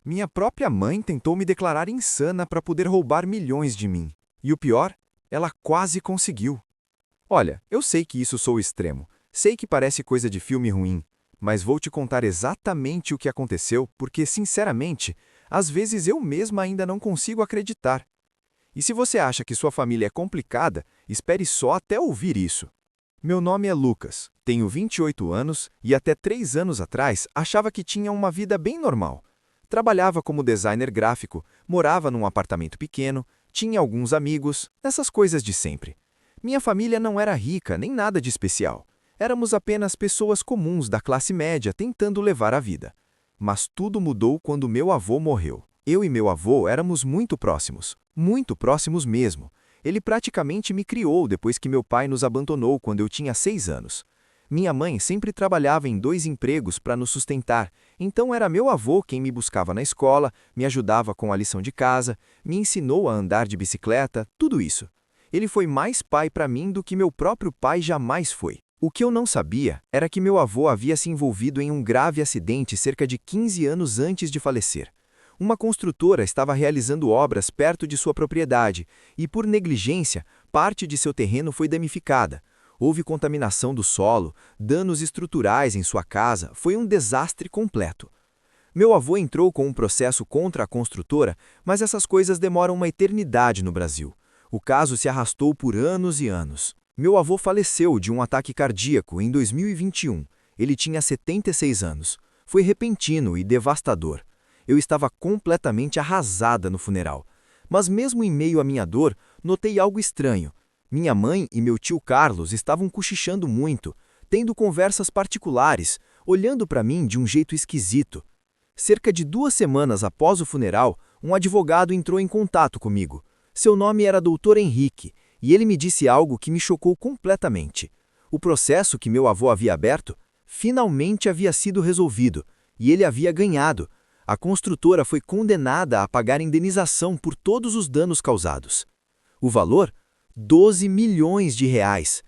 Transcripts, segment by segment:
Minha própria mãe tentou me declarar insana para poder roubar milhões de mim. E o pior, ela quase conseguiu. Olha, eu sei que isso sou extremo, sei que parece coisa de filme ruim, mas vou te contar exatamente o que aconteceu porque, sinceramente, às vezes eu mesma ainda não consigo acreditar. E se você acha que sua família é complicada, espere só até ouvir isso. Meu nome é Lucas, tenho 28 anos e até 3 anos atrás achava que tinha uma vida bem normal. Trabalhava como designer gráfico, morava num apartamento pequeno, tinha alguns amigos, essas coisas de sempre. Minha família não era rica nem nada de especial. Éramos apenas pessoas comuns da classe média tentando levar a vida. Mas tudo mudou quando meu avô morreu. Eu e meu avô éramos muito próximos mesmo. Ele praticamente me criou depois que meu pai nos abandonou quando eu tinha 6 anos. Minha mãe sempre trabalhava em 2 empregos para nos sustentar, então era meu avô quem me buscava na escola, me ajudava com a lição de casa, me ensinou a andar de bicicleta, tudo isso. Ele foi mais pai para mim do que meu próprio pai jamais foi. O que eu não sabia era que meu avô havia se envolvido em um grave acidente cerca de 15 anos antes de falecer. Uma construtora estava realizando obras perto de sua propriedade e, por negligência, parte de seu terreno foi danificada. Houve contaminação do solo, danos estruturais em sua casa, foi um desastre completo. Meu avô entrou com um processo contra a construtora, mas essas coisas demoram uma eternidade no Brasil. O caso se arrastou por anos e anos. Meu avô faleceu de um ataque cardíaco em 2021. Ele tinha 76 anos. Foi repentino e devastador. Eu estava completamente arrasada no funeral. Mas mesmo em meio à minha dor, notei algo estranho. Minha mãe e meu tio Carlos estavam cochichando muito, tendo conversas particulares, olhando para mim de um jeito esquisito. Cerca de 2 semanas após o funeral, um advogado entrou em contato comigo. Seu nome era Dr. Henrique, e ele me disse algo que me chocou completamente. O processo que meu avô havia aberto finalmente havia sido resolvido, e ele havia ganhado. A construtora foi condenada a pagar indenização por todos os danos causados. O valor? 12 milhões de reais.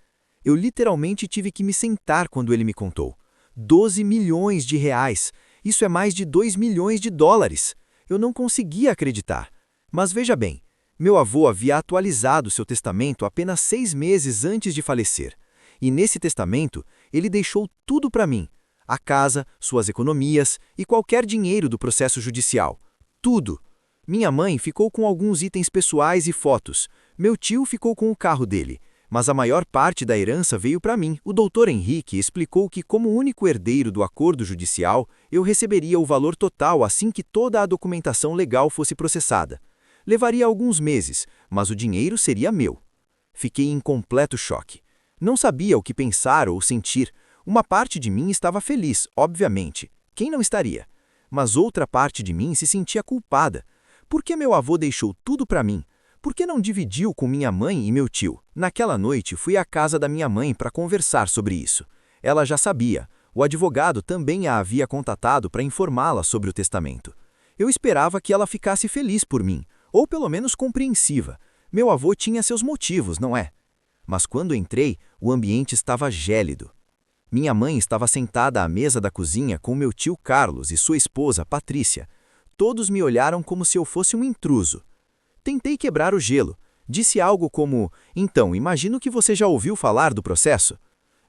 Eu literalmente tive que me sentar quando ele me contou. 12 milhões de reais. Isso é mais de 2 milhões de dólares. Eu não conseguia acreditar. Mas veja bem, meu avô havia atualizado seu testamento apenas 6 meses antes de falecer. E nesse testamento, ele deixou tudo para mim. A casa, suas economias e qualquer dinheiro do processo judicial. Tudo. Minha mãe ficou com alguns itens pessoais e fotos. Meu tio ficou com o carro dele. Mas a maior parte da herança veio para mim. O doutor Henrique explicou que, como único herdeiro do acordo judicial, eu receberia o valor total assim que toda a documentação legal fosse processada. Levaria alguns meses, mas o dinheiro seria meu. Fiquei em completo choque. Não sabia o que pensar ou sentir. Uma parte de mim estava feliz, obviamente. Quem não estaria? Mas outra parte de mim se sentia culpada. Por que meu avô deixou tudo para mim? Por que não dividiu com minha mãe e meu tio? Naquela noite, fui à casa da minha mãe para conversar sobre isso. Ela já sabia. O advogado também a havia contatado para informá-la sobre o testamento. Eu esperava que ela ficasse feliz por mim, ou pelo menos compreensiva. Meu avô tinha seus motivos, não é? Mas quando entrei, o ambiente estava gélido. Minha mãe estava sentada à mesa da cozinha com meu tio Carlos e sua esposa, Patrícia. Todos me olharam como se eu fosse um intruso. Tentei quebrar o gelo. Disse algo como: "Então, imagino que você já ouviu falar do processo?"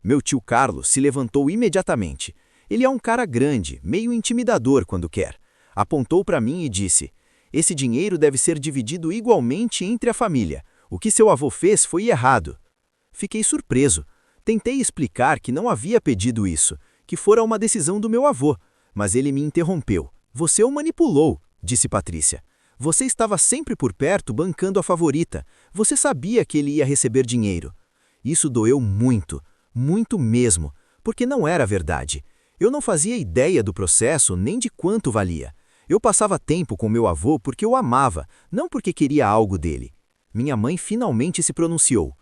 Meu tio Carlos se levantou imediatamente. Ele é um cara grande, meio intimidador quando quer. Apontou para mim e disse: "Esse dinheiro deve ser dividido igualmente entre a família. O que seu avô fez foi errado." Fiquei surpreso. Tentei explicar que não havia pedido isso, que fora uma decisão do meu avô, mas ele me interrompeu. "Você o manipulou", disse Patrícia. "Você estava sempre por perto bancando a favorita. Você sabia que ele ia receber dinheiro." Isso doeu muito, muito mesmo, porque não era verdade. Eu não fazia ideia do processo nem de quanto valia. Eu passava tempo com meu avô porque o amava, não porque queria algo dele. Minha mãe finalmente se pronunciou.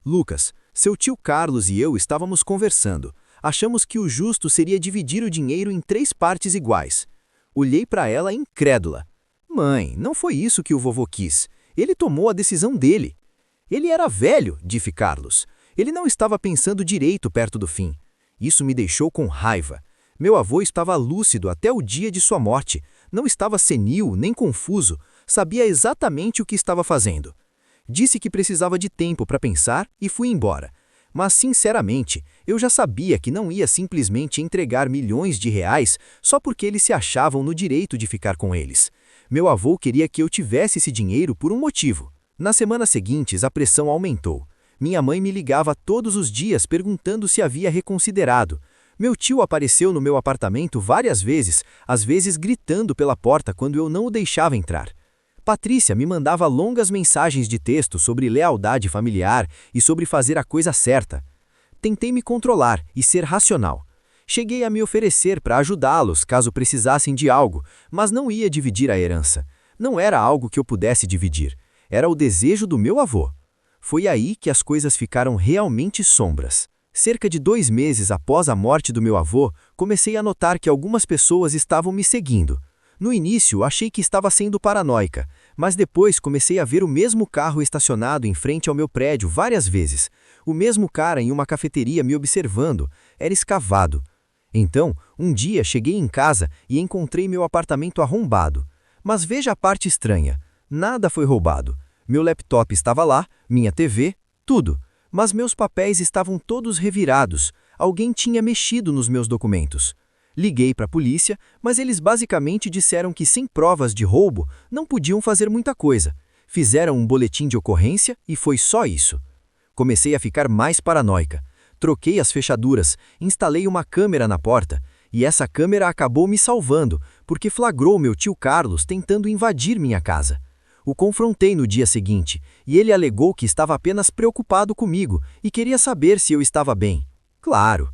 "Lucas, seu tio Carlos e eu estávamos conversando. Achamos que o justo seria dividir o dinheiro em 3 partes iguais." Olhei para ela incrédula. "Mãe, não foi isso que o vovô quis. Ele tomou a decisão dele." "Ele era velho", disse Carlos. "Ele não estava pensando direito perto do fim." Isso me deixou com raiva. Meu avô estava lúcido até o dia de sua morte. Não estava senil nem confuso, sabia exatamente o que estava fazendo. Disse que precisava de tempo para pensar e fui embora. Mas, sinceramente, eu já sabia que não ia simplesmente entregar milhões de reais só porque eles se achavam no direito de ficar com eles. Meu avô queria que eu tivesse esse dinheiro por um motivo. Nas semanas seguintes, a pressão aumentou. Minha mãe me ligava todos os dias perguntando se havia reconsiderado. Meu tio apareceu no meu apartamento várias vezes, às vezes gritando pela porta quando eu não o deixava entrar. Patrícia me mandava longas mensagens de texto sobre lealdade familiar e sobre fazer a coisa certa. Tentei me controlar e ser racional. Cheguei a me oferecer para ajudá-los caso precisassem de algo, mas não ia dividir a herança. Não era algo que eu pudesse dividir. Era o desejo do meu avô. Foi aí que as coisas ficaram realmente sombras. Cerca de 2 meses após a morte do meu avô, comecei a notar que algumas pessoas estavam me seguindo. No início, achei que estava sendo paranoica, mas depois comecei a ver o mesmo carro estacionado em frente ao meu prédio várias vezes. O mesmo cara em uma cafeteria me observando. Era escavado. Então, um dia cheguei em casa e encontrei meu apartamento arrombado. Mas veja a parte estranha. Nada foi roubado. Meu laptop estava lá, minha TV, tudo. Mas meus papéis estavam todos revirados. Alguém tinha mexido nos meus documentos. Liguei para a polícia, mas eles basicamente disseram que sem provas de roubo não podiam fazer muita coisa. Fizeram um boletim de ocorrência e foi só isso. Comecei a ficar mais paranoica. Troquei as fechaduras, instalei uma câmera na porta, e essa câmera acabou me salvando, porque flagrou meu tio Carlos tentando invadir minha casa. O confrontei no dia seguinte, e ele alegou que estava apenas preocupado comigo e queria saber se eu estava bem. Claro.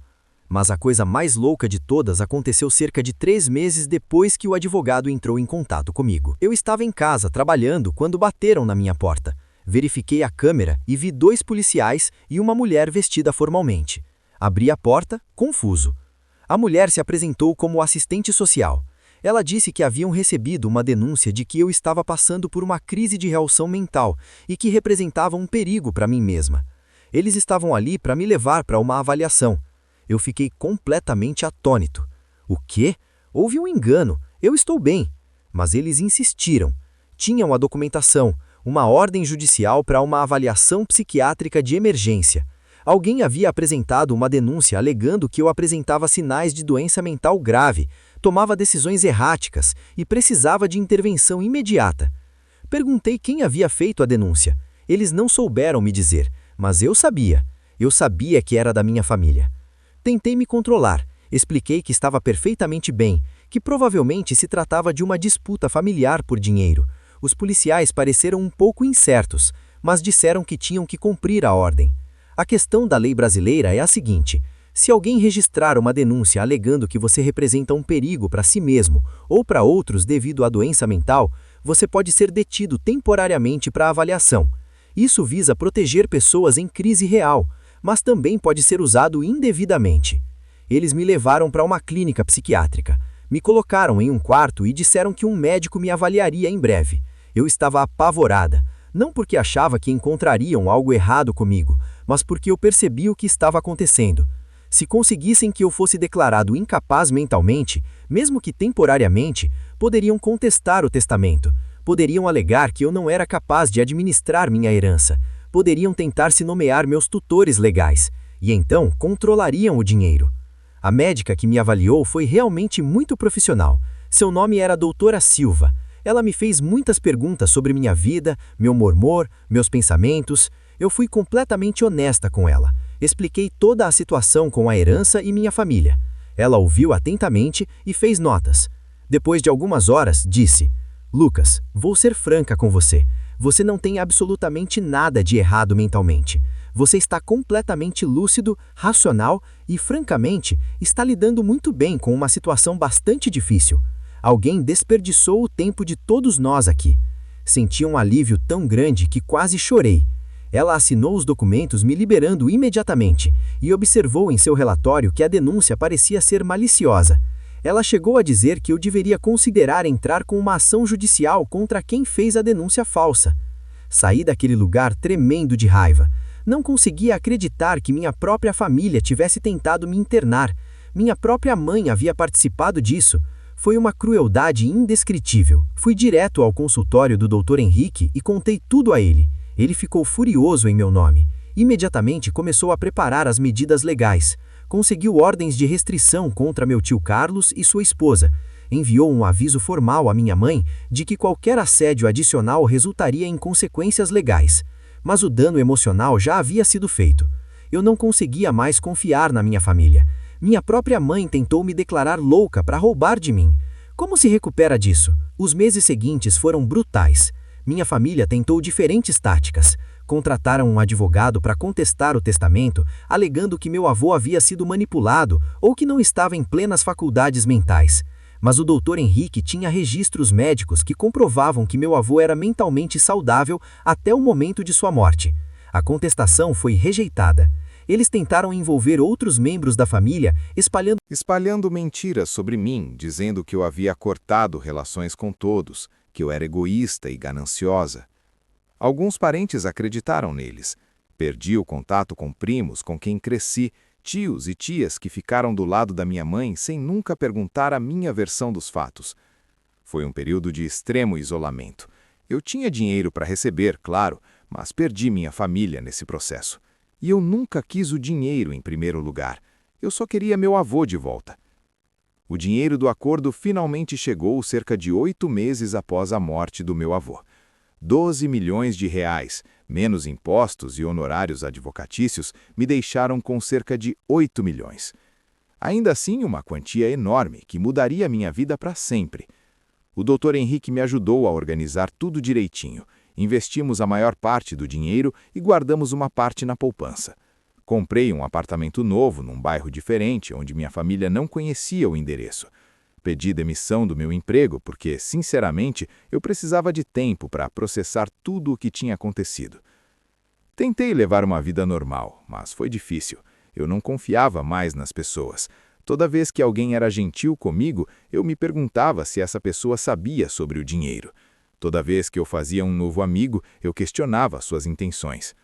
Mas a coisa mais louca de todas aconteceu cerca de 3 meses depois que o advogado entrou em contato comigo. Eu estava em casa trabalhando quando bateram na minha porta. Verifiquei a câmera e vi 2 policiais e uma mulher vestida formalmente. Abri a porta, confuso. A mulher se apresentou como assistente social. Ela disse que haviam recebido uma denúncia de que eu estava passando por uma crise de reação mental e que representava um perigo para mim mesma. Eles estavam ali para me levar para uma avaliação. Eu fiquei completamente atônito. O quê? Houve um engano. Eu estou bem. Mas eles insistiram. Tinham a documentação, uma ordem judicial para uma avaliação psiquiátrica de emergência. Alguém havia apresentado uma denúncia alegando que eu apresentava sinais de doença mental grave, tomava decisões erráticas e precisava de intervenção imediata. Perguntei quem havia feito a denúncia. Eles não souberam me dizer, mas eu sabia. Eu sabia que era da minha família. Tentei me controlar, expliquei que estava perfeitamente bem, que provavelmente se tratava de uma disputa familiar por dinheiro. Os policiais pareceram um pouco incertos, mas disseram que tinham que cumprir a ordem. A questão da lei brasileira é a seguinte: se alguém registrar uma denúncia alegando que você representa um perigo para si mesmo ou para outros devido à doença mental, você pode ser detido temporariamente para avaliação. Isso visa proteger pessoas em crise real, mas também pode ser usado indevidamente. Eles me levaram para uma clínica psiquiátrica. Me colocaram em um quarto e disseram que um médico me avaliaria em breve. Eu estava apavorada, não porque achava que encontrariam algo errado comigo, mas porque eu percebi o que estava acontecendo. Se conseguissem que eu fosse declarado incapaz mentalmente, mesmo que temporariamente, poderiam contestar o testamento, poderiam alegar que eu não era capaz de administrar minha herança, poderiam tentar se nomear meus tutores legais, e então controlariam o dinheiro. A médica que me avaliou foi realmente muito profissional. Seu nome era Doutora Silva. Ela me fez muitas perguntas sobre minha vida, meu humor, meus pensamentos. Eu fui completamente honesta com ela. Expliquei toda a situação com a herança e minha família. Ela ouviu atentamente e fez notas. Depois de algumas horas, disse: Lucas, vou ser franca com você. Você não tem absolutamente nada de errado mentalmente. Você está completamente lúcido, racional e, francamente, está lidando muito bem com uma situação bastante difícil. Alguém desperdiçou o tempo de todos nós aqui. Senti um alívio tão grande que quase chorei. Ela assinou os documentos me liberando imediatamente e observou em seu relatório que a denúncia parecia ser maliciosa. Ela chegou a dizer que eu deveria considerar entrar com uma ação judicial contra quem fez a denúncia falsa. Saí daquele lugar tremendo de raiva. Não conseguia acreditar que minha própria família tivesse tentado me internar. Minha própria mãe havia participado disso. Foi uma crueldade indescritível. Fui direto ao consultório do Dr. Henrique e contei tudo a ele. Ele ficou furioso em meu nome. Imediatamente começou a preparar as medidas legais. Conseguiu ordens de restrição contra meu tio Carlos e sua esposa. Enviou um aviso formal à minha mãe de que qualquer assédio adicional resultaria em consequências legais. Mas o dano emocional já havia sido feito. Eu não conseguia mais confiar na minha família. Minha própria mãe tentou me declarar louca para roubar de mim. Como se recupera disso? Os meses seguintes foram brutais. Minha família tentou diferentes táticas. Contrataram um advogado para contestar o testamento, alegando que meu avô havia sido manipulado ou que não estava em plenas faculdades mentais. Mas o Dr. Henrique tinha registros médicos que comprovavam que meu avô era mentalmente saudável até o momento de sua morte. A contestação foi rejeitada. Eles tentaram envolver outros membros da família, espalhando mentiras sobre mim, dizendo que eu havia cortado relações com todos, que eu era egoísta e gananciosa. Alguns parentes acreditaram neles. Perdi o contato com primos com quem cresci, tios e tias que ficaram do lado da minha mãe sem nunca perguntar a minha versão dos fatos. Foi um período de extremo isolamento. Eu tinha dinheiro para receber, claro, mas perdi minha família nesse processo. E eu nunca quis o dinheiro em primeiro lugar. Eu só queria meu avô de volta. O dinheiro do acordo finalmente chegou cerca de 8 meses após a morte do meu avô. 12 milhões de reais, menos impostos e honorários advocatícios, me deixaram com cerca de 8 milhões. Ainda assim, uma quantia enorme que mudaria minha vida para sempre. O Dr. Henrique me ajudou a organizar tudo direitinho. Investimos a maior parte do dinheiro e guardamos uma parte na poupança. Comprei um apartamento novo num bairro diferente, onde minha família não conhecia o endereço. Pedi demissão do meu emprego porque, sinceramente, eu precisava de tempo para processar tudo o que tinha acontecido. Tentei levar uma vida normal, mas foi difícil. Eu não confiava mais nas pessoas. Toda vez que alguém era gentil comigo, eu me perguntava se essa pessoa sabia sobre o dinheiro. Toda vez que eu fazia um novo amigo, eu questionava suas intenções.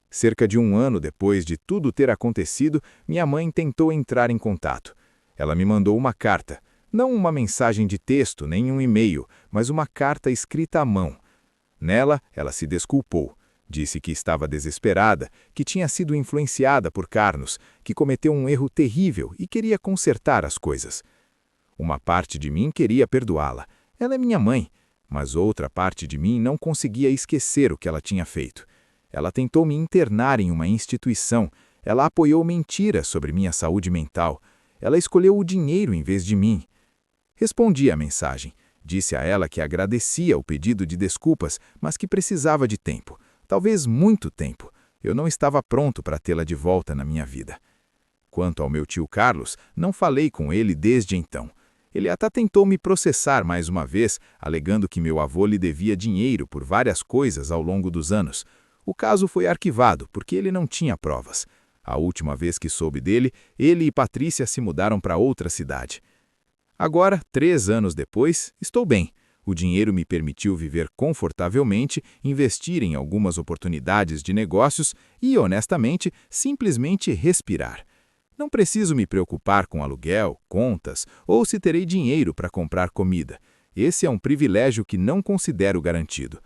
Cerca de 1 ano depois de tudo ter acontecido, minha mãe tentou entrar em contato. Ela me mandou uma carta, não uma mensagem de texto nem um e-mail, mas uma carta escrita à mão. Nela, ela se desculpou. Disse que estava desesperada, que tinha sido influenciada por Carlos, que cometeu um erro terrível e queria consertar as coisas. Uma parte de mim queria perdoá-la. Ela é minha mãe. Mas outra parte de mim não conseguia esquecer o que ela tinha feito. Ela tentou me internar em uma instituição. Ela apoiou mentiras sobre minha saúde mental. Ela escolheu o dinheiro em vez de mim. Respondi à mensagem. Disse a ela que agradecia o pedido de desculpas, mas que precisava de tempo. Talvez muito tempo. Eu não estava pronto para tê-la de volta na minha vida. Quanto ao meu tio Carlos, não falei com ele desde então. Ele até tentou me processar mais uma vez, alegando que meu avô lhe devia dinheiro por várias coisas ao longo dos anos. O caso foi arquivado, porque ele não tinha provas. A última vez que soube dele, ele e Patrícia se mudaram para outra cidade. Agora, 3 anos depois, estou bem. O dinheiro me permitiu viver confortavelmente, investir em algumas oportunidades de negócios e, honestamente, simplesmente respirar. Não preciso me preocupar com aluguel, contas ou se terei dinheiro para comprar comida. Esse é um privilégio que não considero garantido.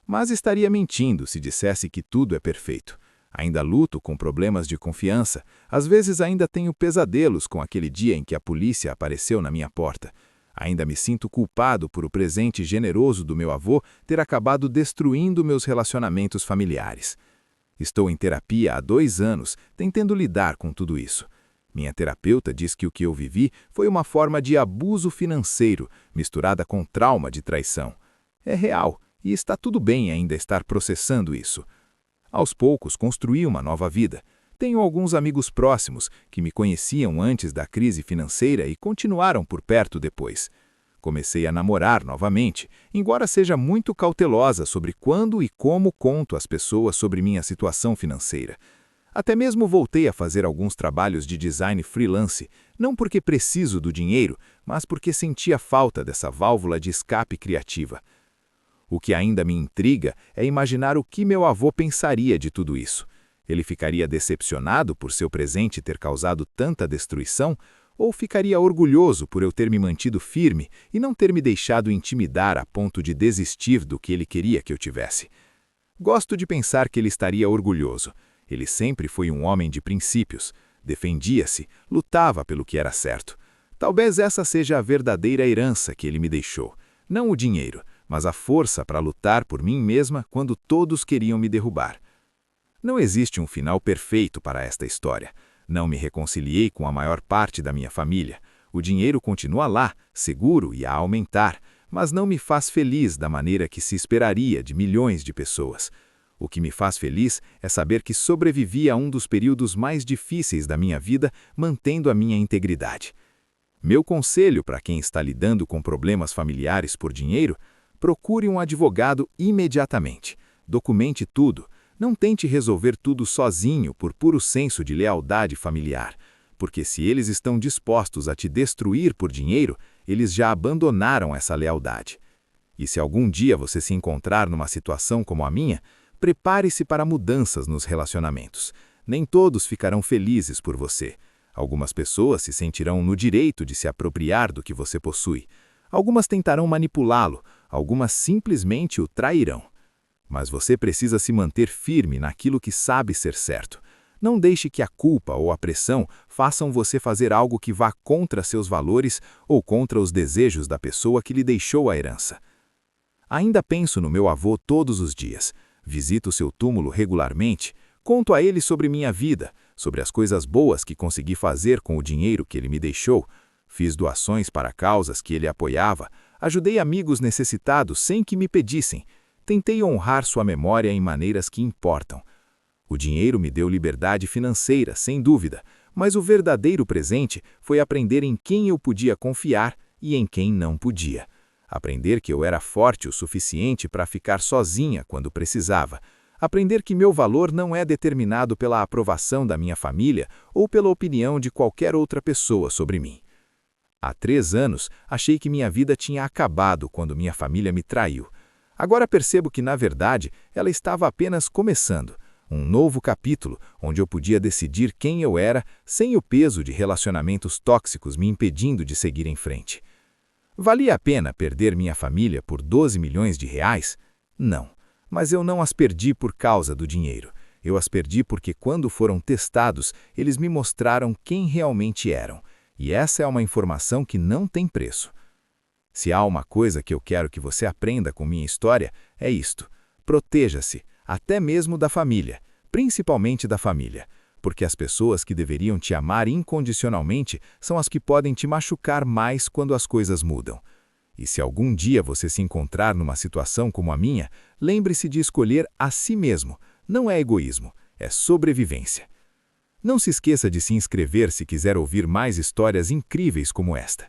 Mas estaria mentindo se dissesse que tudo é perfeito. Ainda luto com problemas de confiança. Às vezes ainda tenho pesadelos com aquele dia em que a polícia apareceu na minha porta. Ainda me sinto culpado por o presente generoso do meu avô ter acabado destruindo meus relacionamentos familiares. Estou em terapia há 2 anos, tentando lidar com tudo isso. Minha terapeuta diz que o que eu vivi foi uma forma de abuso financeiro, misturada com trauma de traição. É real, e está tudo bem ainda estar processando isso. Aos poucos, construí uma nova vida. Tenho alguns amigos próximos que me conheciam antes da crise financeira e continuaram por perto depois. Comecei a namorar novamente, embora seja muito cautelosa sobre quando e como conto às pessoas sobre minha situação financeira. Até mesmo voltei a fazer alguns trabalhos de design freelance, não porque preciso do dinheiro, mas porque sentia falta dessa válvula de escape criativa. O que ainda me intriga é imaginar o que meu avô pensaria de tudo isso. Ele ficaria decepcionado por seu presente ter causado tanta destruição? Ou ficaria orgulhoso por eu ter me mantido firme e não ter me deixado intimidar a ponto de desistir do que ele queria que eu tivesse? Gosto de pensar que ele estaria orgulhoso. Ele sempre foi um homem de princípios. Defendia-se, lutava pelo que era certo. Talvez essa seja a verdadeira herança que ele me deixou. Não o dinheiro, mas a força para lutar por mim mesma quando todos queriam me derrubar. Não existe um final perfeito para esta história. Não me reconciliei com a maior parte da minha família. O dinheiro continua lá, seguro e a aumentar, mas não me faz feliz da maneira que se esperaria de milhões de pessoas. O que me faz feliz é saber que sobrevivi a um dos períodos mais difíceis da minha vida, mantendo a minha integridade. Meu conselho para quem está lidando com problemas familiares por dinheiro: procure um advogado imediatamente. Documente tudo. Não tente resolver tudo sozinho por puro senso de lealdade familiar, porque se eles estão dispostos a te destruir por dinheiro, eles já abandonaram essa lealdade. E se algum dia você se encontrar numa situação como a minha, prepare-se para mudanças nos relacionamentos. Nem todos ficarão felizes por você. Algumas pessoas se sentirão no direito de se apropriar do que você possui. Algumas tentarão manipulá-lo, algumas simplesmente o trairão. Mas você precisa se manter firme naquilo que sabe ser certo. Não deixe que a culpa ou a pressão façam você fazer algo que vá contra seus valores ou contra os desejos da pessoa que lhe deixou a herança. Ainda penso no meu avô todos os dias. Visito seu túmulo regularmente. Conto a ele sobre minha vida, sobre as coisas boas que consegui fazer com o dinheiro que ele me deixou. Fiz doações para causas que ele apoiava. Ajudei amigos necessitados sem que me pedissem. Tentei honrar sua memória em maneiras que importam. O dinheiro me deu liberdade financeira, sem dúvida, mas o verdadeiro presente foi aprender em quem eu podia confiar e em quem não podia. Aprender que eu era forte o suficiente para ficar sozinha quando precisava. Aprender que meu valor não é determinado pela aprovação da minha família ou pela opinião de qualquer outra pessoa sobre mim. Há 3 anos, achei que minha vida tinha acabado quando minha família me traiu. Agora percebo que, na verdade, ela estava apenas começando. Um novo capítulo, onde eu podia decidir quem eu era, sem o peso de relacionamentos tóxicos me impedindo de seguir em frente. Valia a pena perder minha família por 12 milhões de reais? Não, mas eu não as perdi por causa do dinheiro. Eu as perdi porque, quando foram testados, eles me mostraram quem realmente eram. E essa é uma informação que não tem preço. Se há uma coisa que eu quero que você aprenda com minha história, é isto: proteja-se, até mesmo da família, principalmente da família, porque as pessoas que deveriam te amar incondicionalmente são as que podem te machucar mais quando as coisas mudam. E se algum dia você se encontrar numa situação como a minha, lembre-se de escolher a si mesmo. Não é egoísmo, é sobrevivência. Não se esqueça de se inscrever se quiser ouvir mais histórias incríveis como esta.